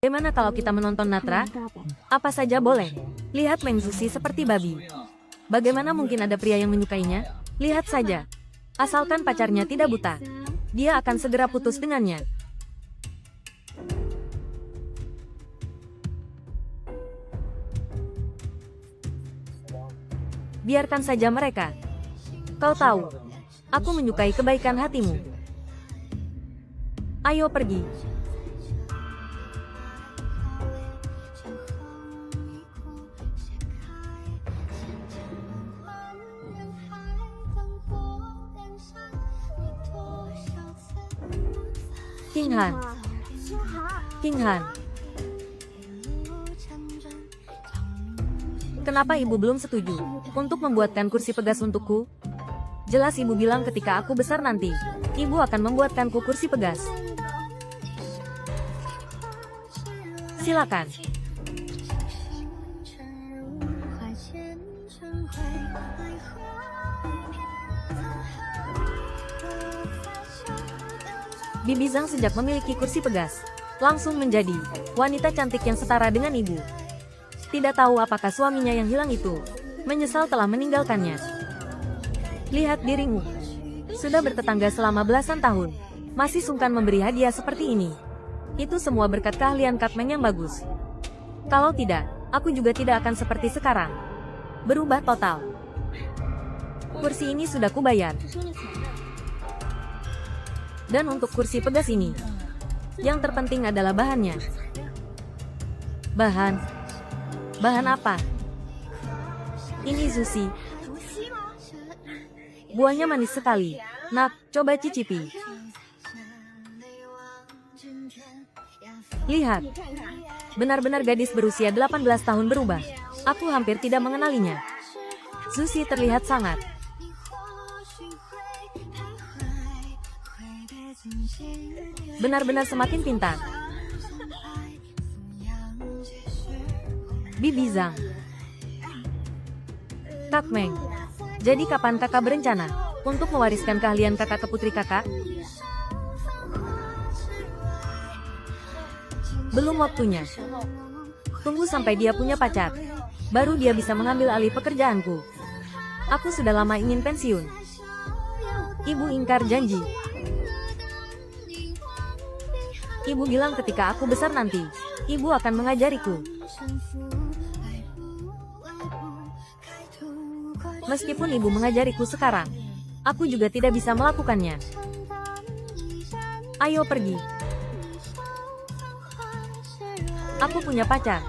Bagaimana kalau kita menonton Natra? Apa saja boleh. Lihat Meng Zusi seperti babi. Bagaimana mungkin ada pria yang menyukainya? Lihat saja. Asalkan pacarnya tidak buta, dia akan segera putus dengannya. Biarkan saja mereka. Kau tahu, aku menyukai kebaikan hatimu. Ayo pergi. King Han. King Han. Kenapa ibu belum setuju untuk membuatkan kursi pegas untukku? Jelas ibu bilang ketika aku besar nanti, ibu akan membuatkanku kursi pegas. Silakan. Bibi Zhang sejak memiliki kursi pegas, langsung menjadi wanita cantik yang setara dengan ibu. Tidak tahu apakah suaminya yang hilang itu menyesal telah meninggalkannya. Lihat dirimu, sudah bertetangga selama belasan tahun, masih sungkan memberi hadiah seperti ini. Itu semua berkat keahlian Kak Meng yang bagus. Kalau tidak, aku juga tidak akan seperti sekarang. Berubah total. Kursi ini sudah kubayar. Dan untuk kursi pegas ini, yang terpenting adalah bahannya. Bahan apa? Ini Zusi. Buahnya manis sekali. Nak, coba cicipi. Lihat. Benar-benar gadis berusia 18 tahun berubah. Aku hampir tidak mengenalinya. Zusi terlihat sangat benar-benar semakin pintar. Bibi Zhang. Kak Meng, jadi kapan kakak berencana untuk mewariskan keahlian kakak ke putri kakak? Belum waktunya. Tunggu sampai dia punya pacar, baru dia bisa mengambil alih pekerjaanku. Aku sudah lama ingin pensiun. Ibu ingkar janji. Ibu bilang ketika aku besar nanti, ibu akan mengajariku. Meskipun ibu mengajariku sekarang, aku juga tidak bisa melakukannya. Ayo pergi. Aku punya pacar.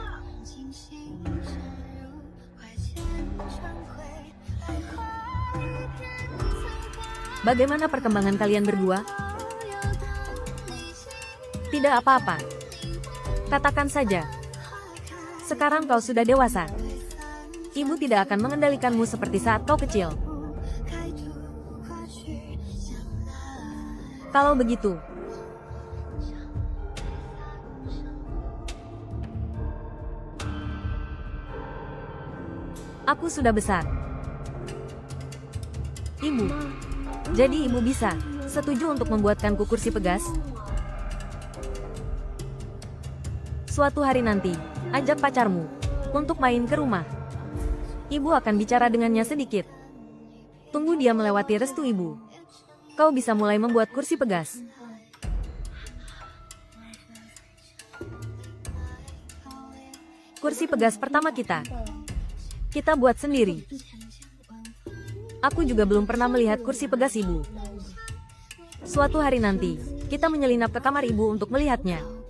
Bagaimana perkembangan kalian berdua? Tidak apa-apa. Katakan saja. Sekarang kau sudah dewasa. Ibu tidak akan mengendalikanmu seperti saat kau kecil. Kalau begitu, aku sudah besar. Ibu, jadi ibu bisa setuju untuk membuatkanku kursi pegas? Suatu hari nanti, ajak pacarmu untuk main ke rumah. Ibu akan bicara dengannya sedikit. Tunggu dia melewati restu ibu. Kau bisa mulai membuat kursi pegas. Kursi pegas pertama kita buat sendiri. Aku juga belum pernah melihat kursi pegas ibu. Suatu hari nanti, kita menyelinap ke kamar ibu untuk melihatnya.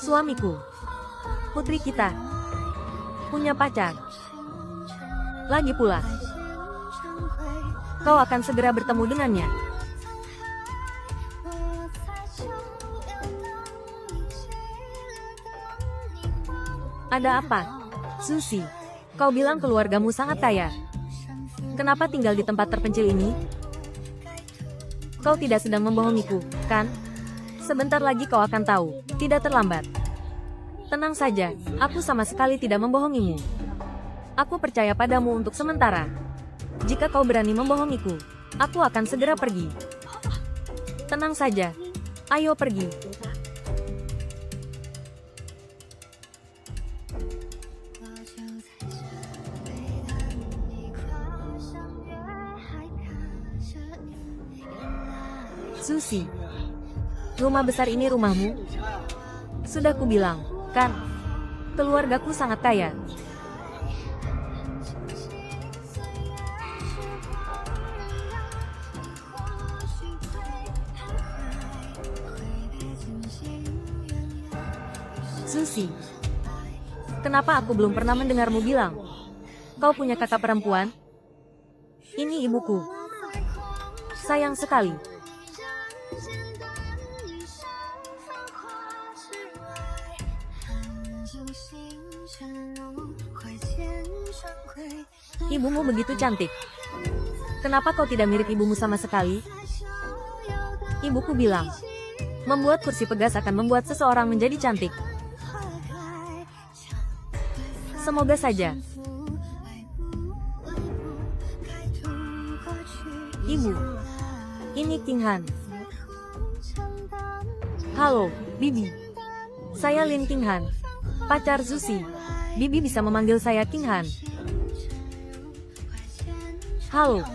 Suamiku, putri kita, punya pacar. Lagi pula, kau akan segera bertemu dengannya. Ada apa? Zusi, kau bilang keluargamu sangat kaya. Kenapa tinggal di tempat terpencil ini? Kau tidak sedang membohongiku, kan? Sebentar lagi kau akan tahu, tidak terlambat. Tenang saja, aku sama sekali tidak membohongimu. Aku percaya padamu untuk sementara. Jika kau berani membohongiku, aku akan segera pergi. Tenang saja. Ayo pergi. Susi, rumah besar ini rumahmu? Sudah kubilang, kan? Keluargaku sangat kaya. Susi, kenapa aku belum pernah mendengarmu bilang kau punya kakak perempuan? Ini ibuku. Sayang sekali. Ibumu begitu cantik. Kenapa kau tidak mirip ibumu sama sekali? Ibuku bilang, membuat kursi pegas akan membuat seseorang menjadi cantik. Semoga saja. Ibu, ini King Han. Halo, Bibi. Saya Lin King Han, pacar Susi. Bibi bisa memanggil saya King Han. Halo.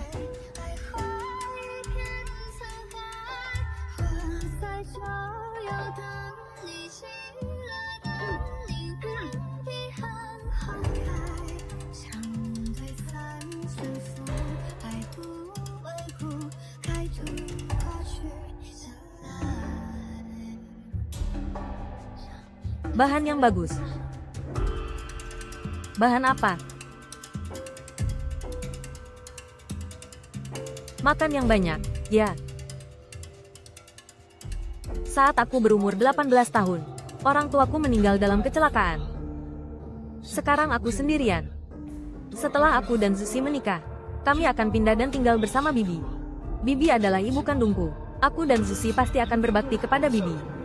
Bahan yang bagus. Bahan apa? Makan yang banyak, ya. Saat aku berumur 18 tahun, orang tuaku meninggal dalam kecelakaan. Sekarang aku sendirian. Setelah aku dan Susi menikah, kami akan pindah dan tinggal bersama Bibi. Bibi adalah ibu kandungku. Aku dan Susi pasti akan berbakti kepada Bibi.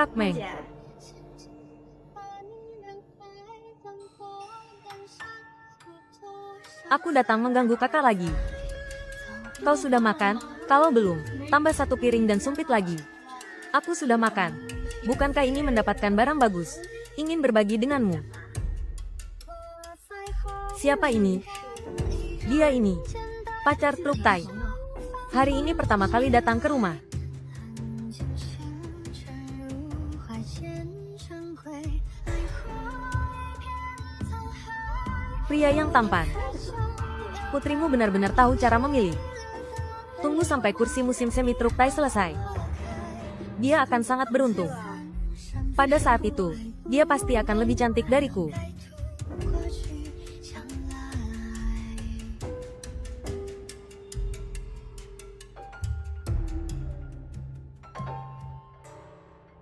Kak Meng. Aku datang mengganggu kakak lagi. Kau sudah makan? Kalau belum, tambah satu piring dan sumpit lagi. Aku sudah makan. Bukankah ini mendapatkan barang bagus? Ingin berbagi denganmu. Siapa ini? Dia ini. Pacar Truk Tai. Hari ini pertama kali datang ke rumah. Pria yang tampan. Putrimu benar-benar tahu cara memilih. Tunggu sampai kursi musim semi Truk Tai selesai. Dia akan sangat beruntung. Pada saat itu, dia pasti akan lebih cantik dariku.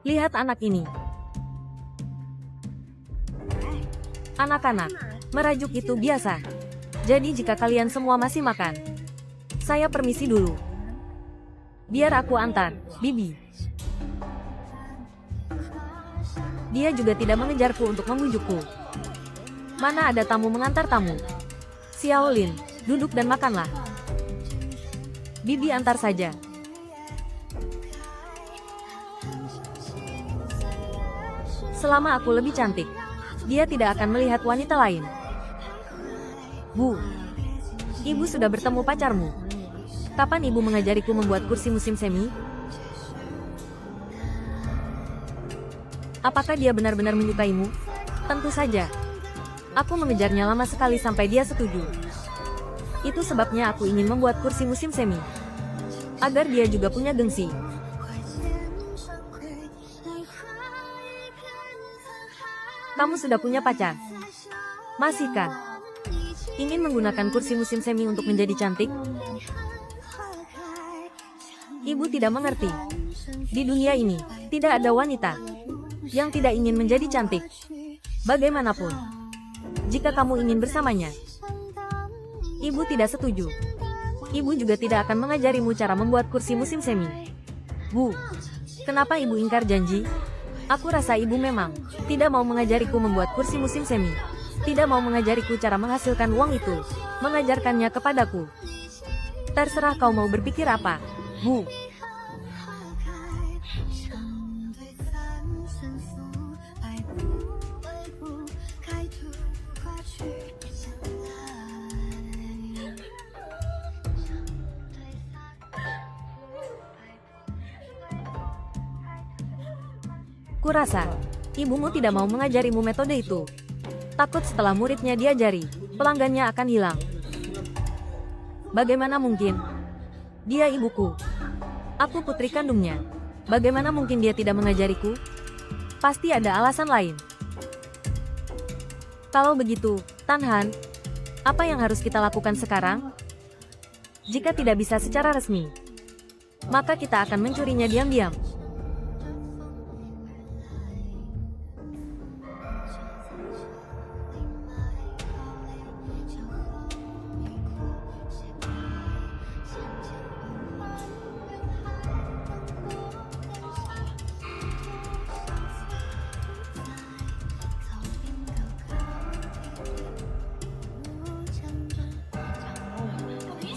Lihat anak ini. Anak-anak, merajuk itu biasa. Jadi jika kalian semua masih makan, saya permisi dulu. Biar aku antar, Bibi. Dia juga tidak mengejarku untuk membujukku. Mana ada tamu mengantar tamu. Xiaolin, duduk dan makanlah. Bibi antar saja. Selama aku lebih cantik, dia tidak akan melihat wanita lain. Bu, ibu sudah bertemu pacarmu. Kapan ibu mengajariku membuat kursi musim semi? Apakah dia benar-benar menyukaimu? Tentu saja. Aku mengejarnya lama sekali sampai dia setuju. Itu sebabnya aku ingin membuat kursi musim semi. Agar dia juga punya gengsi. Kamu sudah punya pacar? Masihkah? Ingin menggunakan kursi musim semi untuk menjadi cantik? Ibu tidak mengerti. Di dunia ini, tidak ada wanita yang tidak ingin menjadi cantik. Bagaimanapun, jika kamu ingin bersamanya, ibu tidak setuju. Ibu juga tidak akan mengajarimu cara membuat kursi musim semi. Bu, kenapa ibu ingkar janji? Aku rasa ibu memang tidak mau mengajariku membuat kursi musim semi. Tidak mau mengajariku cara menghasilkan uang itu. Mengajarkannya kepadaku. Terserah kau mau berpikir apa, Bu. Kurasa, ibumu tidak mau mengajarimu metode itu. Takut setelah muridnya diajari, pelanggannya akan hilang. Bagaimana mungkin? Dia ibuku. Aku putri kandungnya. Bagaimana mungkin dia tidak mengajariku? Pasti ada alasan lain. Kalau begitu, Tan Han, apa yang harus kita lakukan sekarang? Jika tidak bisa secara resmi, maka kita akan mencurinya diam-diam.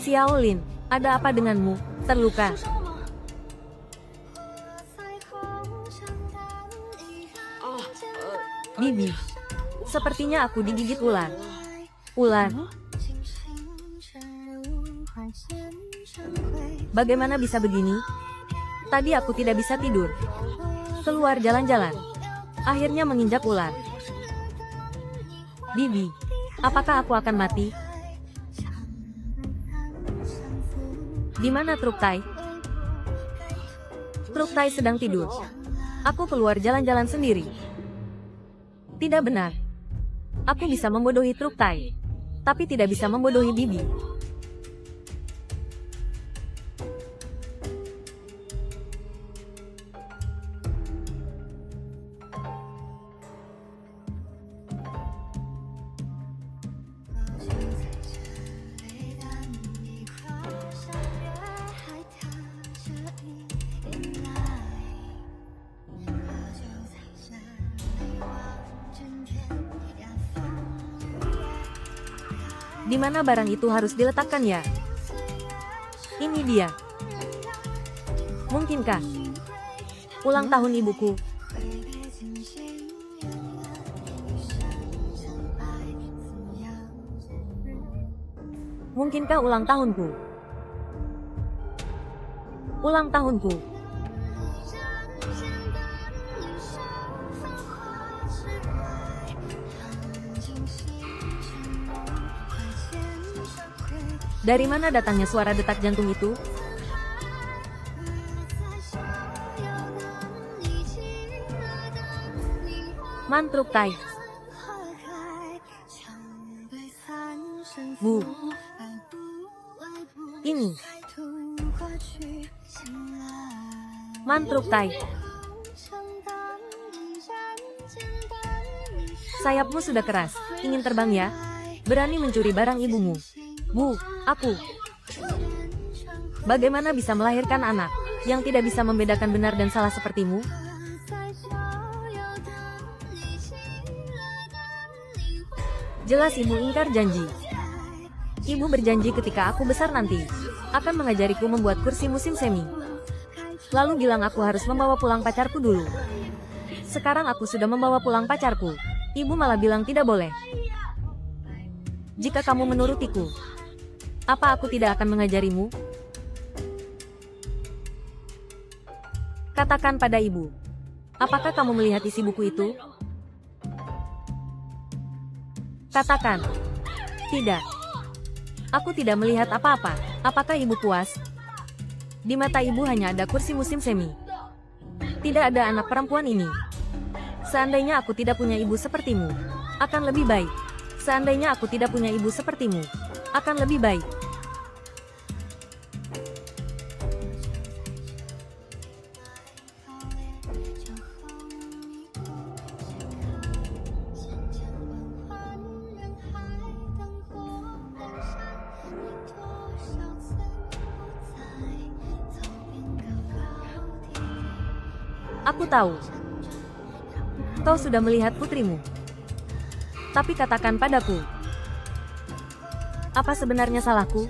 Xiao Lin, ada apa denganmu? Terluka? Bibi, sepertinya aku digigit ular. Ular? Bagaimana bisa begini? Tadi aku tidak bisa tidur. Keluar jalan-jalan. Akhirnya menginjak ular. Bibi, apakah aku akan mati? Di mana Truk Tai? Truk Tai sedang tidur. Aku keluar jalan-jalan sendiri. Tidak benar. Aku bisa membodohi Truk Tai, tapi tidak bisa membodohi Bibi. Di mana barang itu harus diletakkan ya? Ini dia. Mungkinkah? Ulang tahun ibuku. Mungkinkah ulang tahunku? Ulang tahunku. Dari mana datangnya suara detak jantung itu? Man Truk Tai. Bu. Ini. Man Truk Tai. Sayapmu sudah keras. Ingin terbang ya? Berani mencuri barang ibumu. Bu, aku. Bagaimana bisa melahirkan anak yang tidak bisa membedakan benar dan salah sepertimu? Jelas ibu ingkar janji. Ibu berjanji ketika aku besar nanti akan mengajariku membuat kursi musim semi. Lalu bilang aku harus membawa pulang pacarku dulu. Sekarang aku sudah membawa pulang pacarku. Ibu malah bilang tidak boleh. Jika kamu menurutiku, apa aku tidak akan mengajarimu? Katakan pada ibu. Apakah kamu melihat isi buku itu? Katakan. Tidak. Aku tidak melihat apa-apa. Apakah ibu puas? Di mata ibu hanya ada kursi musim semi. Tidak ada anak perempuan ini. Seandainya aku tidak punya ibu sepertimu, akan lebih baik. Seandainya aku tidak punya ibu sepertimu, akan lebih baik. Aku tahu. Kau sudah melihat putrimu. Tapi katakan padaku. Apa sebenarnya salahku?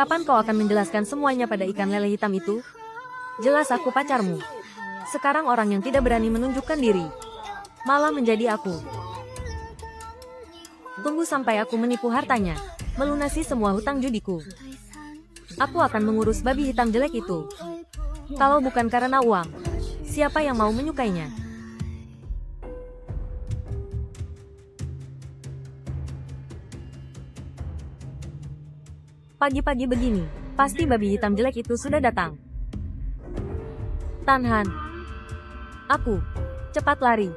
Kapan kau akan menjelaskan semuanya pada ikan lele hitam itu? Jelas aku pacarmu. Sekarang orang yang tidak berani menunjukkan diri, malah menjadi aku. Tunggu sampai aku menipu hartanya, melunasi semua hutang judiku. Aku akan mengurus babi hitam jelek itu. Kalau bukan karena uang, siapa yang mau menyukainya? Pagi-pagi begini, pasti babi hitam jelek itu sudah datang. Tan Han. Aku. Cepat lari.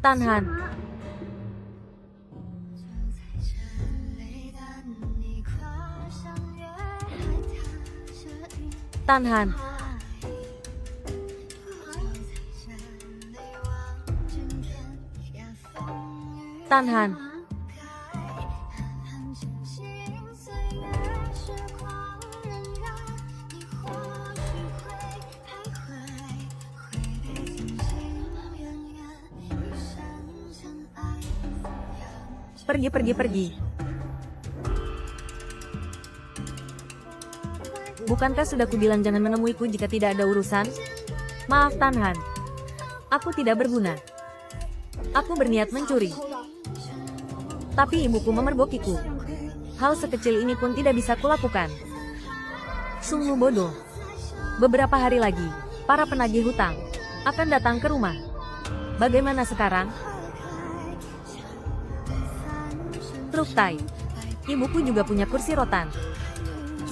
Tan Han. Tan Han. Tan Han. Pergi. Bukankah sudah kubilang jangan menemuiku jika tidak ada urusan? Maaf Tan Han. Aku tidak berguna. Aku berniat mencuri. Tapi ibuku memergokiku. Hal sekecil ini pun tidak bisa kulakukan. Sungguh bodoh. Beberapa hari lagi, para penagih hutang akan datang ke rumah. Bagaimana sekarang? Truk Tai. Ibuku juga punya kursi rotan.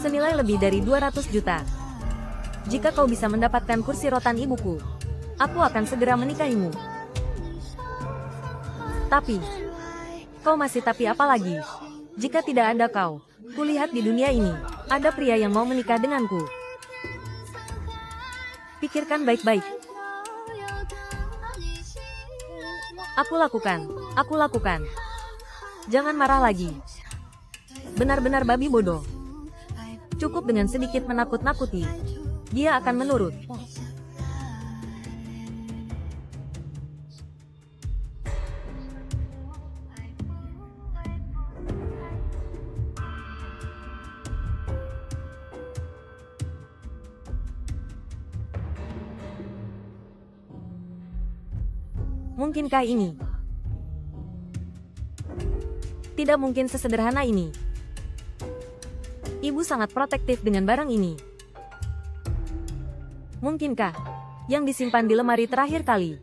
Senilai lebih dari 200 juta. Jika kau bisa mendapatkan kursi rotan ibuku, aku akan segera menikahimu. Tapi, kau masih tapi apa lagi? Jika tidak ada kau, kulihat di dunia ini, ada pria yang mau menikah denganku. Pikirkan baik-baik. Aku lakukan. Jangan marah lagi. Benar-benar babi bodoh. Cukup dengan sedikit menakut-nakuti, dia akan menurut. Mungkinkah ini? Tidak mungkin sesederhana ini. Ibu sangat protektif dengan barang ini. Mungkinkah yang disimpan di lemari terakhir kali?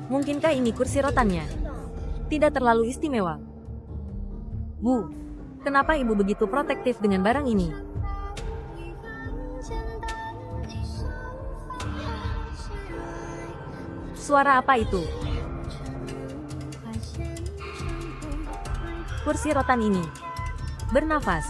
Mungkinkah ini kursi rotannya? Tidak terlalu istimewa. Bu, kenapa ibu begitu protektif dengan barang ini? Suara apa itu? Kursi rotan ini bernafas.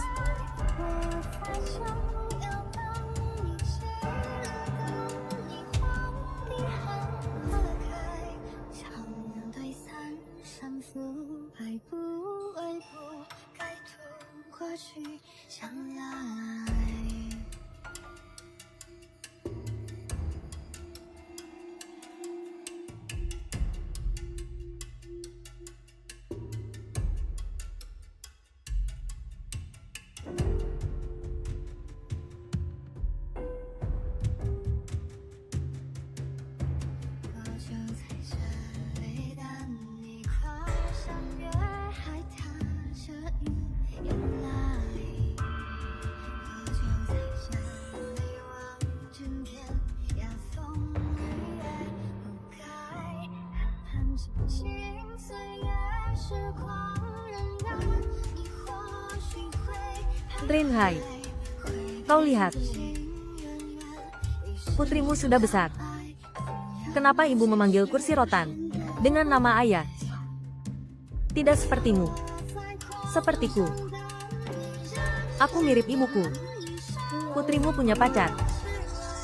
Trin Hai, kau lihat. Putrimu sudah besar. Kenapa ibu memanggil kursi rotan dengan nama ayah? Tidak sepertimu. Sepertiku. Aku mirip ibuku. Putrimu punya pacar.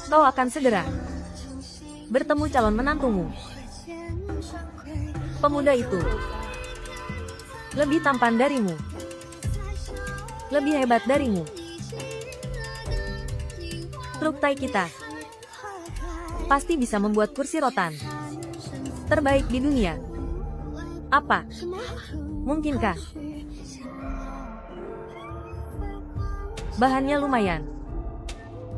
Kau akan segera bertemu calon menantumu. Pemuda itu lebih tampan darimu, lebih hebat darimu. Truk Tai kita pasti bisa membuat kursi rotan terbaik di dunia. Apa? Mungkinkah? Bahannya lumayan.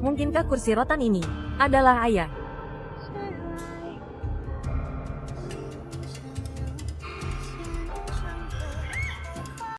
Mungkinkah kursi rotan ini adalah ayah?